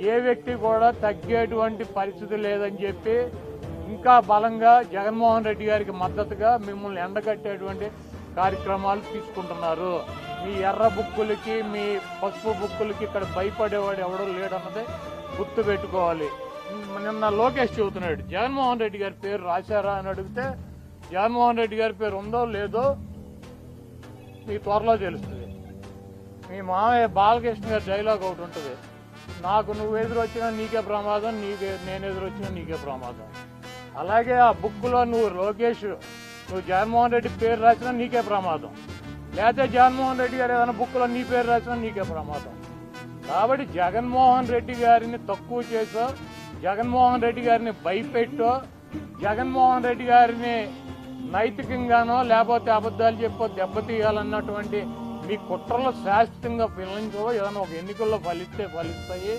ఏ వ్యక్తి కూడా తగ్గేటువంటి పరిస్థితి లేదని చెప్పి ఇంకా బలంగా జగన్మోహన్ రెడ్డి గారికి మద్దతుగా మిమ్మల్ని ఎండగట్టేటువంటి కార్యక్రమాలు తీసుకుంటున్నారు. మీ ఎర్ర బుక్కులకి మీ పసుపు బుక్కులకి ఇక్కడ భయపడేవాడు ఎవడో లేడన్నదే గుర్తు పెట్టుకోవాలి. నిన్న లోకేష్ చెబుతున్నాడు జగన్మోహన్ రెడ్డి గారి పేరు రాశారా అని అడిగితే జగన్మోహన్ రెడ్డి గారి పేరు ఉందో లేదో మీకు త్వరలో తెలుస్తుంది. మీ మామయ్య బాలకృష్ణ గారి డైలాగ్ ఒకటి ఉంటుంది, నాకు నువ్వు ఎదురొచ్చినా నీకే ప్రమాదం, నేను ఎదురొచ్చినా నీకే ప్రమాదం. అలాగే ఆ బుక్లో నువ్వు లోకేష్ నువ్వు జగన్మోహన్ రెడ్డి పేరు రాసినా నీకే ప్రమాదం, లేకపోతే జగన్మోహన్ రెడ్డి గారు ఏదైనా బుక్లో నీ పేరు రాసినా నీకే ప్రమాదం. కాబట్టి జగన్మోహన్ రెడ్డి గారిని తక్కువ చేసో, జగన్మోహన్ రెడ్డి గారిని భయపెట్టో, జగన్మోహన్ రెడ్డి గారిని నైతికంగానో లేకపోతే అబద్ధాలు చెప్పో దెబ్బతీయాలన్నటువంటి మీ కుట్రలు శాశ్వతంగా ఫలించవో, ఏదైనా ఒక ఎన్నికల్లో ఫలిస్తాయి.